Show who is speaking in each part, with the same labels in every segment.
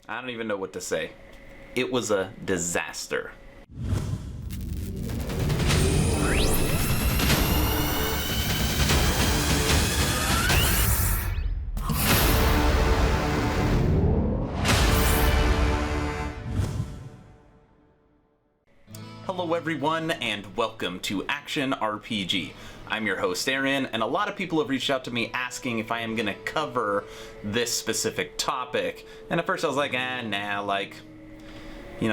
Speaker 1: I don't even know what to say. It was a disaster. Hello everyone, and welcome to Action RPG. I'm your host Aaron, and a lot of people have reached out to me asking if I am going to cover this specific topic. And at first I was like,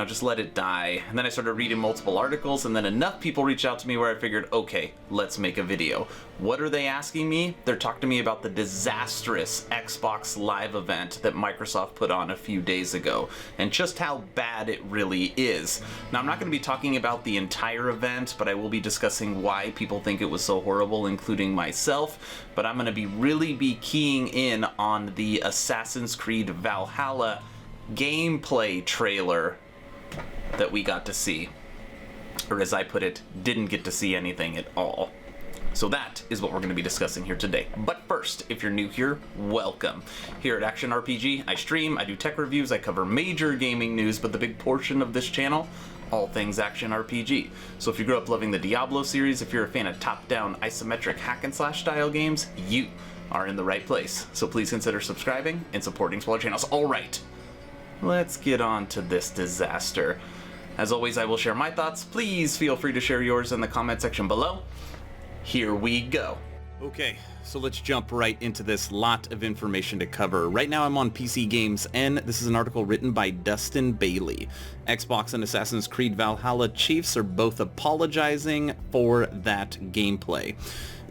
Speaker 1: just let it die. And then I started reading multiple articles, and then enough people reached out to me where I figured, okay, let's make a video. What are they asking me? They're talking to me about the Disastrous Xbox Live event that Microsoft put on a few days ago, and just how bad it really is. Now, I'm not going to be talking about the entire event, but I will be discussing why people think it was so horrible, including myself. But I'm going to really be keying in on the Assassin's Creed Valhalla gameplay trailer that we got to see, or as I put it, didn't get to see anything at all. So that is what we're going to be discussing here today. But first, if you're new here, welcome. Here at Action RPG, I stream, I do tech reviews, I cover major gaming news, but the big portion of this channel, all things Action RPG. So if you grew up loving the Diablo series, if you're a fan of top-down isometric hack and slash style games, you are in the right place. So please consider subscribing and supporting smaller channels. All right, let's get on to this disaster. As always, I will share my thoughts. Please feel free to share yours in the comment section below. Here we go. Okay, so let's jump right into this lot of information to cover. Right now I'm on PC Games, and this is an article written by Dustin Bailey. Xbox and Assassin's Creed Valhalla chiefs are both apologizing for that gameplay.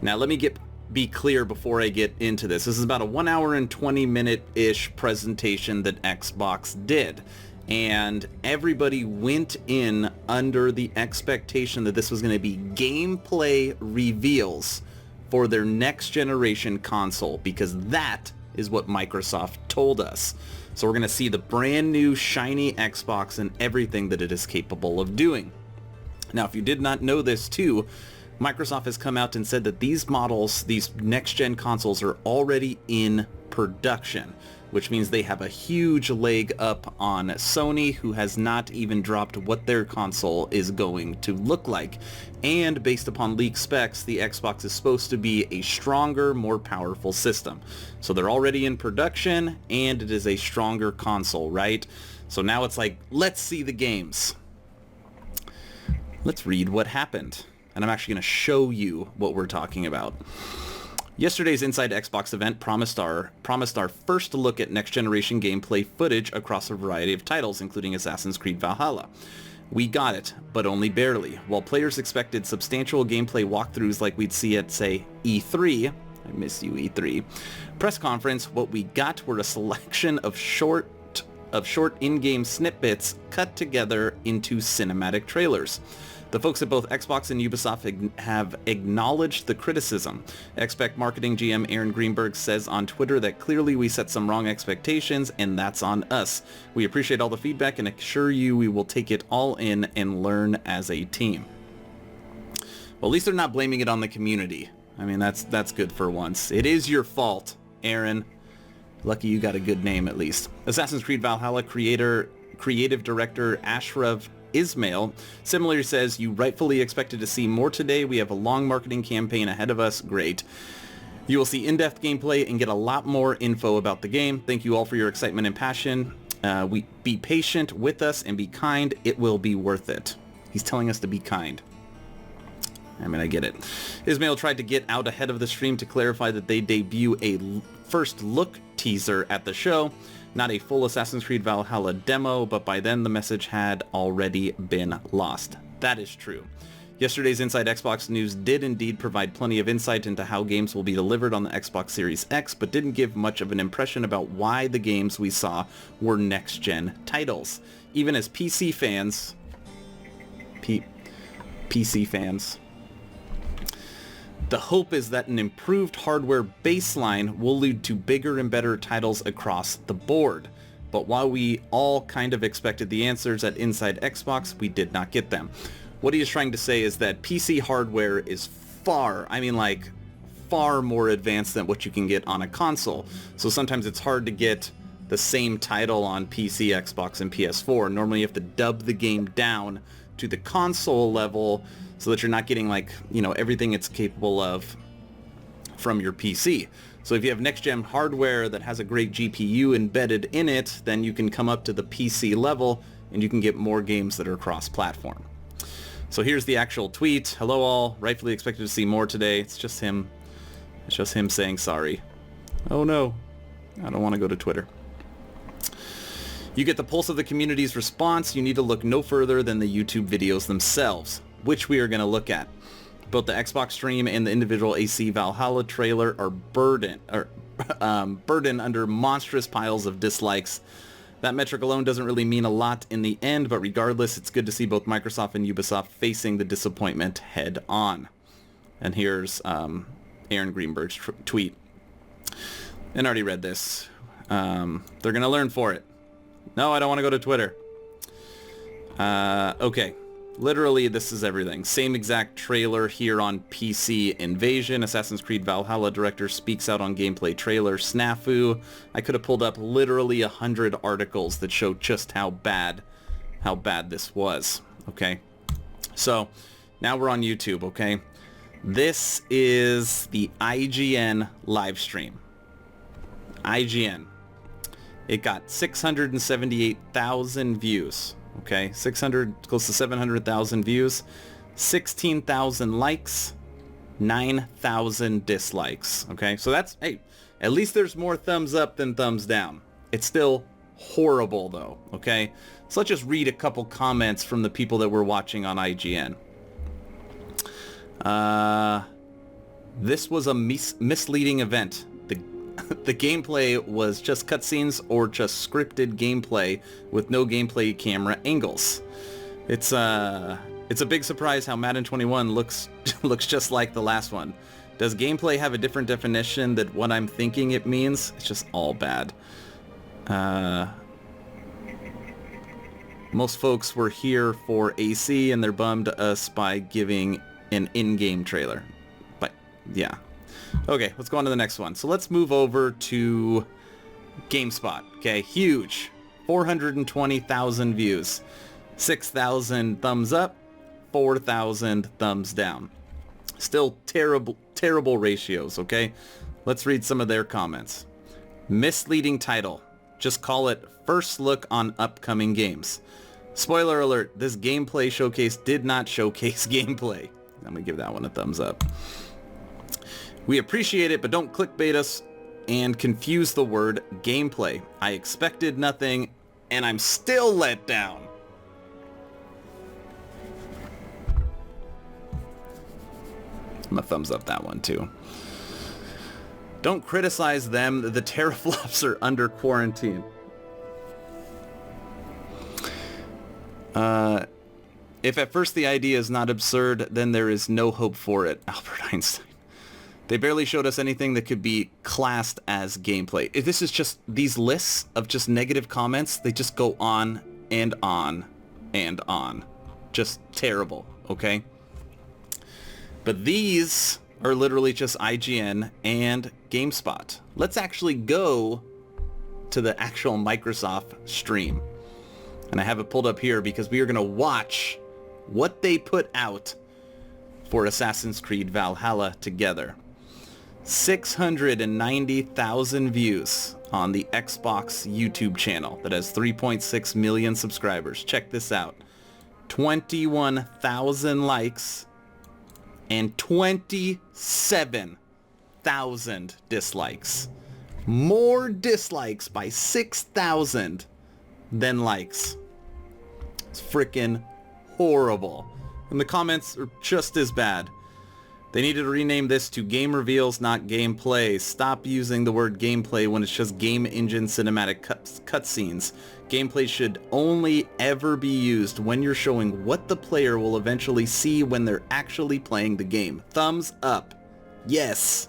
Speaker 1: Now let me be clear before I get into this. This is about a 1 hour and 20 minute-ish presentation that Xbox did. And everybody went in under the expectation that this was going to be gameplay reveals for their next generation console, because that is what Microsoft told us. So we're going to see the brand new shiny Xbox and everything that it is capable of doing. Now, if you did not know this too, Microsoft has come out and said that these models, these next-gen consoles, are already in production, which means they have a huge leg up on Sony, who has not even dropped what their console is going to look like. And based upon leaked specs, the Xbox is supposed to be a stronger, more powerful system. So they're already in production, and it is a stronger console, right? So now it's like, let's see the games. Let's read what happened. And I'm actually going to show you what we're talking about. Yesterday's Inside Xbox event promised our first look at next-generation gameplay footage across a variety of titles, including Assassin's Creed Valhalla. We got it, but only barely. While players expected substantial gameplay walkthroughs like we'd see at, say, E3, I miss you, E3, press conference, what we got were a selection of short in-game snippets cut together into cinematic trailers. The folks at both Xbox and Ubisoft have acknowledged the criticism. Xbox marketing GM Aaron Greenberg says on Twitter that clearly we set some wrong expectations, and that's on us. We appreciate all the feedback and assure you we will take it all in and learn as a team. Well, at least they're not blaming it on the community. I mean, that's good for once. It is your fault, Aaron. Lucky you got a good name at least. Assassin's Creed Valhalla creative director Ashraf Ismail similarly says, you rightfully expected to see more today. We have a long marketing campaign ahead of us. Great. You will see in-depth gameplay and get a lot more info about the game. Thank you all for your excitement and passion. Be patient with us and be kind. It will be worth it. He's telling us to be kind. I mean, I get it. Ismail tried to get out ahead of the stream to clarify that they debut a first look teaser at the show. Not a full Assassin's Creed Valhalla demo, but by then the message had already been lost. That is true. Yesterday's Inside Xbox news did indeed provide plenty of insight into how games will be delivered on the Xbox Series X, but didn't give much of an impression about why the games we saw were next-gen titles. Even as PC fans... PC fans... The hope is that an improved hardware baseline will lead to bigger and better titles across the board. But while we all kind of expected the answers at Inside Xbox, we did not get them. What he is trying to say is that PC hardware is far more advanced than what you can get on a console. So sometimes it's hard to get the same title on PC, Xbox, and PS4. Normally you have to dub the game down to the console level so that you're not getting like, you know, everything it's capable of from your PC. So if you have next-gen hardware that has a great GPU embedded in it, then you can come up to the PC level and you can get more games that are cross-platform. So here's the actual tweet. Hello all, rightfully expected to see more today. It's just him saying sorry. Oh no, I don't want to go to Twitter. You get the pulse of the community's response. You need to look no further than the YouTube videos themselves, which we are going to look at. Both the Xbox stream and the individual AC Valhalla trailer are burdened under monstrous piles of dislikes. That metric alone doesn't really mean a lot in the end, but regardless, it's good to see both Microsoft and Ubisoft facing the disappointment head on. And here's Aaron Greenberg's tweet. And I already read this. They're going to learn for it. No, I don't want to go to Twitter. Okay. Literally, this is everything. Same exact trailer here on PC. Invasion. Assassin's Creed Valhalla director speaks out on gameplay trailer. Snafu. I could have pulled up literally 100 articles that show just how bad this was. Okay. So, now we're on YouTube, okay? This is the IGN live stream. IGN. It got 678,000 views. Okay, 600, close to 700,000 views, 16,000 likes, 9,000 dislikes. Okay, so that's, hey, at least there's more thumbs up than thumbs down. It's still horrible though. Okay, so let's just read a couple comments from the people that were watching on IGN. This was a misleading event. The gameplay was just cutscenes or just scripted gameplay with no gameplay camera angles. It's a big surprise how Madden 21 looks just like the last one. Does gameplay have a different definition than what I'm thinking it means? It's just all bad. Most folks were here for AC and they're bummed us by giving an in-game trailer. But yeah. Okay, let's go on to the next one. So let's move over to GameSpot. Okay, huge. 420,000 views. 6,000 thumbs up. 4,000 thumbs down. Still terrible ratios, okay? Let's read some of their comments. Misleading title. Just call it First Look on Upcoming Games. Spoiler alert, this gameplay showcase did not showcase gameplay. I'm gonna give that one a thumbs up. We appreciate it, but don't clickbait us and confuse the word gameplay. I expected nothing, and I'm still let down. I'm gonna thumbs up that one too. Don't criticize them. The teraflops are under quarantine. If at first the idea is not absurd, then there is no hope for it. Albert Einstein. They barely showed us anything that could be classed as gameplay. If this is just these lists of just negative comments, they just go on and on and on. Just terrible, okay? But these are literally just IGN and GameSpot. Let's actually go to the actual Microsoft stream. And I have it pulled up here because we are going to watch what they put out for Assassin's Creed Valhalla together. 690,000 views on the Xbox YouTube channel that has 3.6 million subscribers. Check this out. 21,000 likes and 27,000 dislikes. More dislikes by 6,000 than likes. It's freaking horrible. And the comments are just as bad. They needed to rename this to Game Reveals, not Gameplay. Stop using the word gameplay when it's just game engine cinematic cutscenes. Gameplay should only ever be used when you're showing what the player will eventually see when they're actually playing the game. Thumbs up. Yes.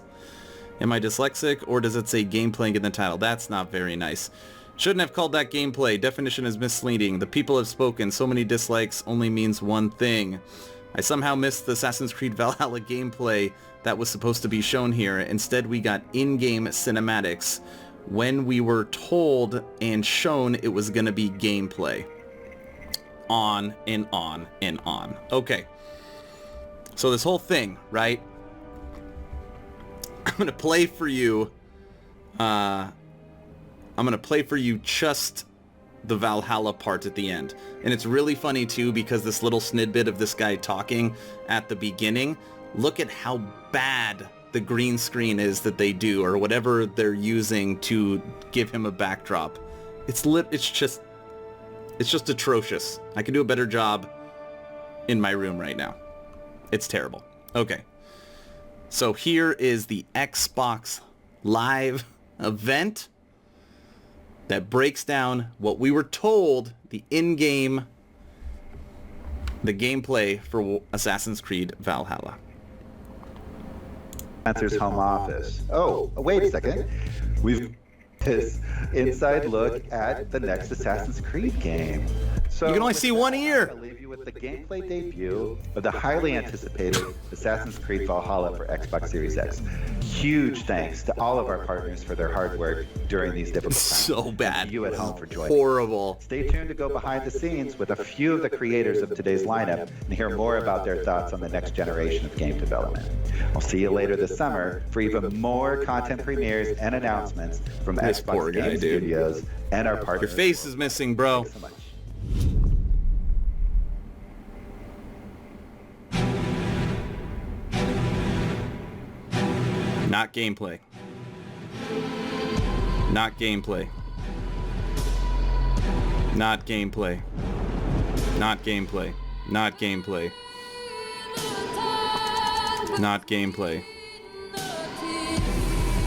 Speaker 1: Am I dyslexic, or does it say gameplay in the title? That's not very nice. Shouldn't have called that gameplay. Definition is misleading. The people have spoken. So many dislikes only means one thing. I somehow missed the Assassin's Creed Valhalla gameplay that was supposed to be shown here. Instead, we got in-game cinematics. when we were told and shown it was going to be gameplay. On and on and on. Okay. So this whole thing, right? I'm going to play for you. I'm going to play for you just the Valhalla part at the end. And it's really funny too, because this little snippet of this guy talking at the beginning, look at how bad the green screen is that they do, or whatever they're using to give him a backdrop. It's just atrocious. I can do a better job in my room right now. It's terrible. Okay. So here is the Xbox Live event that breaks down what we were told the gameplay for Assassin's Creed Valhalla.
Speaker 2: Answer's home office. Oh, wait a second. We've this inside look at the next Assassin's Creed game. So
Speaker 1: you can only see one ear.
Speaker 2: I'll leave you with the gameplay debut of the highly anticipated Assassin's Creed Valhalla for Xbox Series X. Huge thanks to all of our partners for their hard work during these difficult times.
Speaker 1: So bad.
Speaker 2: And to you at home for joining.
Speaker 1: Horrible.
Speaker 2: Stay tuned to go behind the scenes with a few of the creators of today's lineup and hear more about their thoughts on the next generation of game development. I'll see you later this summer for even more content premieres and announcements from Xbox Game Studios and our partners.
Speaker 1: Your face is missing, bro.
Speaker 2: Thanks so much.
Speaker 1: Not gameplay. Not gameplay. Not gameplay. Not gameplay. Not gameplay. Not gameplay.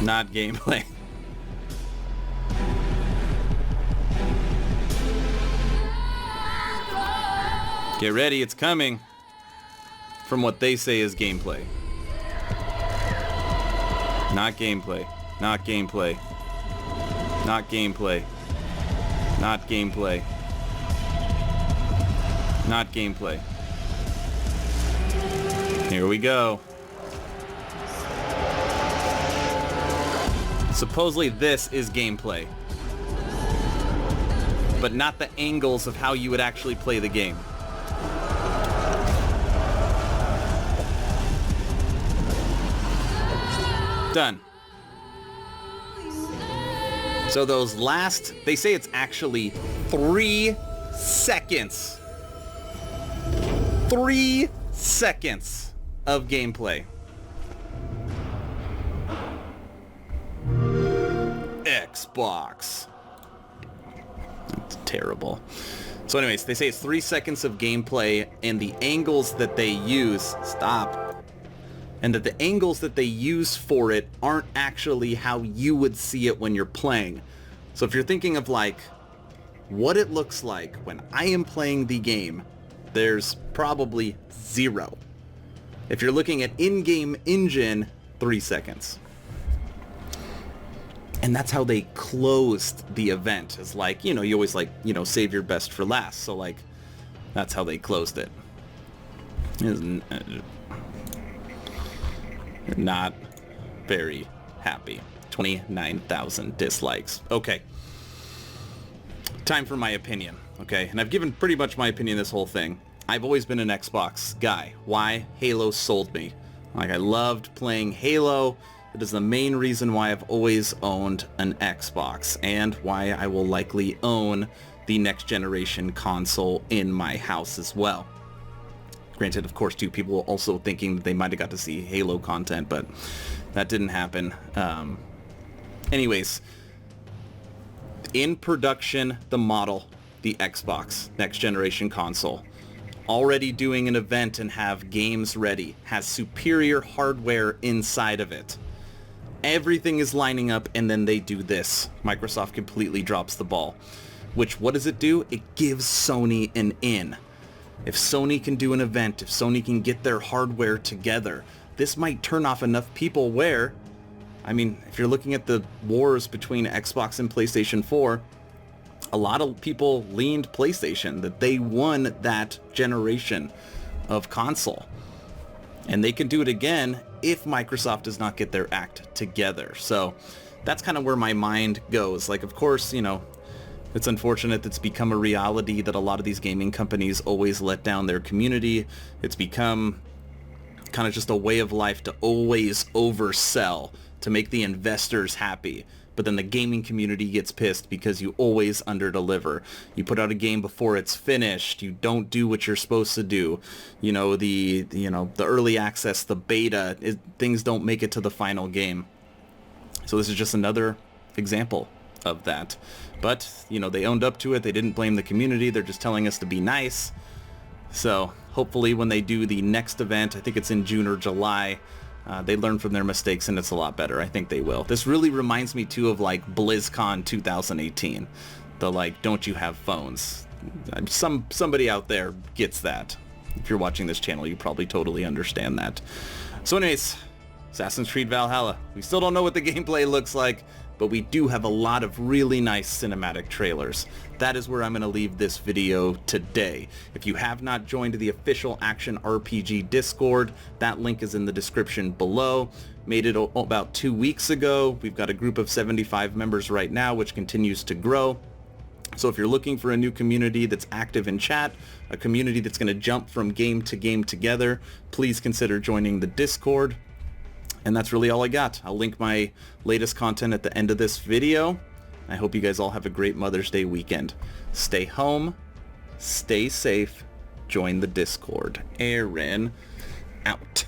Speaker 1: Not gameplay. Get ready, it's coming. From what they say is gameplay. Not gameplay. Not gameplay. Not gameplay. Not gameplay. Not gameplay. Here we go. Supposedly this is gameplay. But not the angles of how you would actually play the game. Done. So those last, they say it's actually 3 seconds. 3 seconds of gameplay. Xbox. That's terrible. So anyways, they say it's 3 seconds of gameplay, and the angles that they use, and that the angles that they use for it aren't actually how you would see it when you're playing. So if you're thinking of like what it looks like when I am playing the game, there's probably 0. If you're looking at in-game engine, 3 seconds. And that's how they closed the event. It's like, you always like, save your best for last. So like, that's how they closed it. Not very happy. 29,000 dislikes. Okay. Time for my opinion. Okay. And I've given pretty much my opinion this whole thing. I've always been an Xbox guy. Why? Halo sold me. Like, I loved playing Halo. It is the main reason why I've always owned an Xbox, and why I will likely own the next generation console in my house as well. Granted, of course, too, people were also thinking that they might have got to see Halo content, but that didn't happen. Anyways, in production, the model, the Xbox next generation console, already doing an event and have games ready, has superior hardware inside of it. Everything is lining up, and then they do this. Microsoft completely drops the ball. Which, what does it do? It gives Sony an in. If Sony can do an event, if Sony can get their hardware together, this might turn off enough people where, I mean, if you're looking at the wars between Xbox and PlayStation 4, a lot of people leaned PlayStation, that they won that generation of console. And they can do it again if Microsoft does not get their act together. So that's kind of where my mind goes. Like, of course, you know, it's unfortunate that it's become a reality that a lot of these gaming companies always let down their community. It's become kind of just a way of life to always oversell, to make the investors happy. But then the gaming community gets pissed because you always underdeliver. You put out a game before it's finished. You don't do what you're supposed to do. You know, the early access, the beta, things don't make it to the final game. So this is just another example of that. But, you know, they owned up to it. They didn't blame the community. They're just telling us to be nice. So hopefully when they do the next event, I think it's in June or July, they learn from their mistakes and it's a lot better. I think they will. This really reminds me too of like BlizzCon 2018. The like, don't you have phones? Somebody out there gets that. If you're watching this channel, you probably totally understand that. So anyways, Assassin's Creed Valhalla. We still don't know what the gameplay looks like, but we do have a lot of really nice cinematic trailers. That is where I'm going to leave this video today. If you have not joined the official Action RPG Discord, that link is in the description below. Made it about 2 weeks ago. We've got a group of 75 members right now, which continues to grow. So if you're looking for a new community that's active in chat, a community that's going to jump from game to game together, please consider joining the Discord. And that's really all I got. I'll link my latest content at the end of this video. I hope you guys all have a great Mother's Day weekend. Stay home, stay safe, join the Discord. Aaron, out.